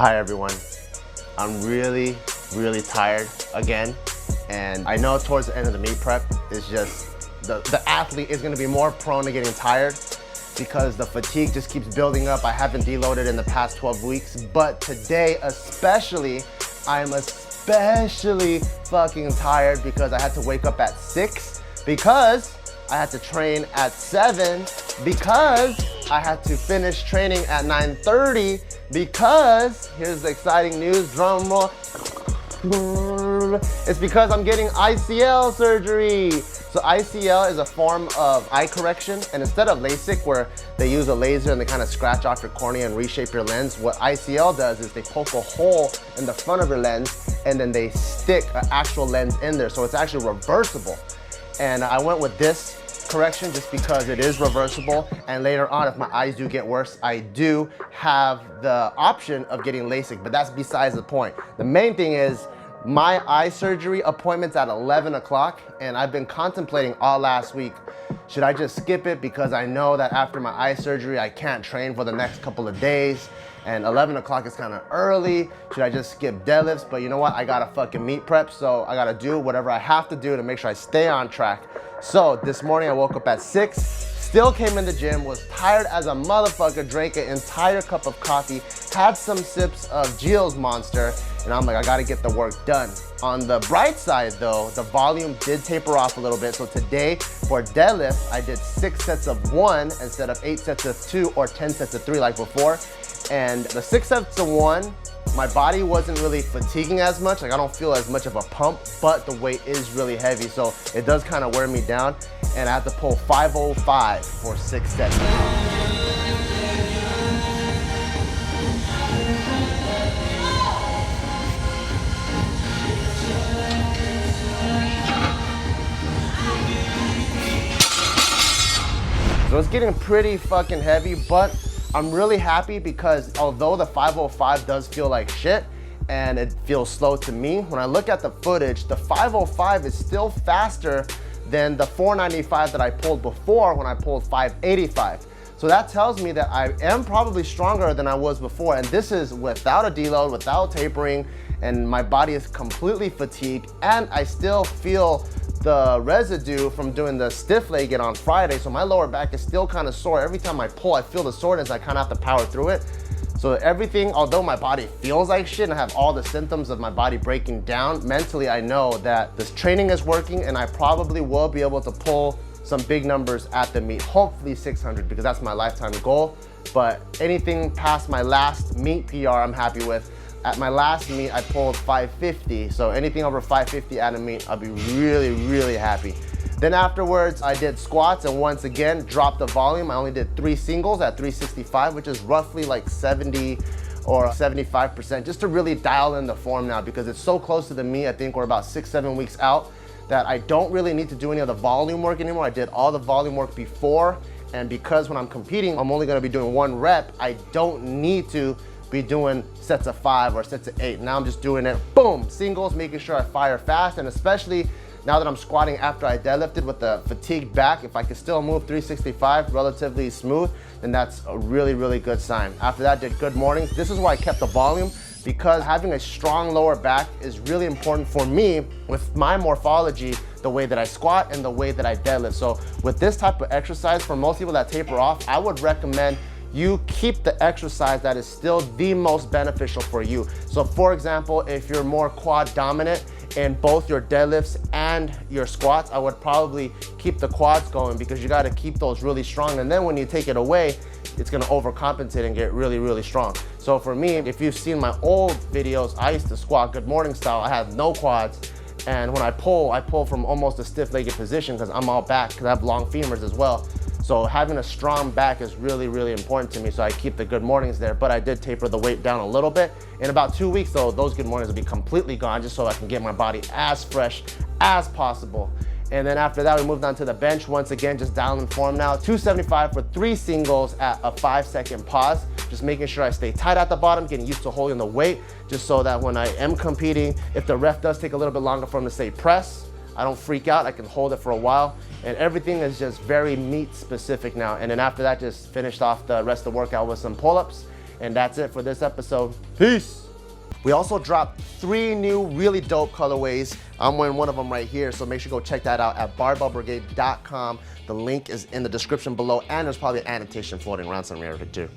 Hi everyone. I'm really tired again. And I know towards the end of the meet prep, it's just, the athlete is gonna be more prone to getting tired because the fatigue just keeps building up. I haven't deloaded in the past 12 weeks, but today especially, I'm especially fucking tired because I had to wake up at 6, because I had to train at 7, because I had to finish training at 9:30, because, here's the exciting news, drum roll. It's because I'm getting ICL surgery. So ICL is a form of eye correction, and instead of LASIK where they use a laser and they kind of scratch off your cornea and reshape your lens, what ICL does is they poke a hole in the front of your lens and then they stick an actual lens in there, so it's actually reversible. And I went with this correction just because it is reversible, and later on if my eyes do get worse, I do have the option of getting LASIK, but that's besides the point. The main thing is my eye surgery appointment's at 11 o'clock, and I've been contemplating all last week, should I just skip it because I know that after my eye surgery I can't train for the next couple of days, and 11 o'clock is kind of early. Should I just skip deadlifts? But you know what, I gotta fucking meet prep, so I gotta do whatever I have to do to make sure I stay on track. So this morning I woke up at 6, still came in the gym, was tired as a motherfucker, drank an entire cup of coffee, had some sips of Gibbons Monster, and I'm like, I gotta get the work done. On the bright side though, the volume did taper off a little bit. So today for deadlift, I did 6 sets of 1 instead of 8 sets of 2 or 10 sets of 3 like before. And the 6 sets of 1, my body wasn't really fatiguing as much. Like I don't feel as much of a pump, but the weight is really heavy. So it does kind of wear me down. And I have to pull 505 for 6 sets. So it's getting pretty fucking heavy, but I'm really happy because although the 505 does feel like shit and it feels slow to me, when I look at the footage, the 505 is still faster than the 495 that I pulled before when I pulled 585. So that tells me that I am probably stronger than I was before, and this is without a deload, without tapering, and my body is completely fatigued, and I still feel the residue from doing the stiff legged on Friday, so my lower back is still kind of sore. Every time I pull, I feel the soreness. I kind of have to power through it. So everything, although my body feels like shit and I have all the symptoms of my body breaking down, mentally I know that this training is working and I probably will be able to pull some big numbers at the meet, hopefully 600, because that's my lifetime goal. But anything past my last meet PR, I'm happy with. At my last meet, I pulled 550, so anything over 550 at a meet, I'll be really happy. Then afterwards, I did squats and once again, dropped the volume. I only did 3 singles at 365, which is roughly like 70 or 75%, just to really dial in the form now because it's so close to the meet. I think we're about 6-7 weeks out that I don't really need to do any of the volume work anymore. I did all the volume work before, and because when I'm competing, I'm only gonna be doing 1 rep, I don't need to be doing sets of 5 or sets of 8. Now I'm just doing it, boom, singles, making sure I fire fast, and especially now that I'm squatting after I deadlifted with the fatigued back, if I can still move 365 relatively smooth, then that's a really good sign. After that, did good mornings. This is why I kept the volume, because having a strong lower back is really important for me with my morphology, the way that I squat and the way that I deadlift. So with this type of exercise, for most people that taper off, I would recommend you keep the exercise that is still the most beneficial for you. So for example, if you're more quad dominant in both your deadlifts and your squats, I would probably keep the quads going because you gotta keep those really strong. And then when you take it away, it's gonna overcompensate and get really strong. So for me, if you've seen my old videos, I used to squat good morning style. I had no quads. And when I pull from almost a stiff-legged position because I'm all back, because I have long femurs as well. So having a strong back is really important to me, so I keep the good mornings there, but I did taper the weight down a little bit. In about 2 weeks though, those good mornings will be completely gone, just so I can get my body as fresh as possible. And then after that, we moved on to the bench. Once again, just dialing form now. 275 for 3 singles at a 5-second pause. Just making sure I stay tight at the bottom, getting used to holding the weight, just so that when I am competing, if the ref does take a little bit longer for him to say press, I don't freak out, I can hold it for a while. And everything is just very meat specific now. And then after that, just finished off the rest of the workout with some pull-ups. And that's it for this episode. Peace. We also dropped 3 new really dope colorways. I'm wearing one of them right here, so make sure you go check that out at barbellbrigade.com. The link is in the description below, and there's probably an annotation floating around somewhere too.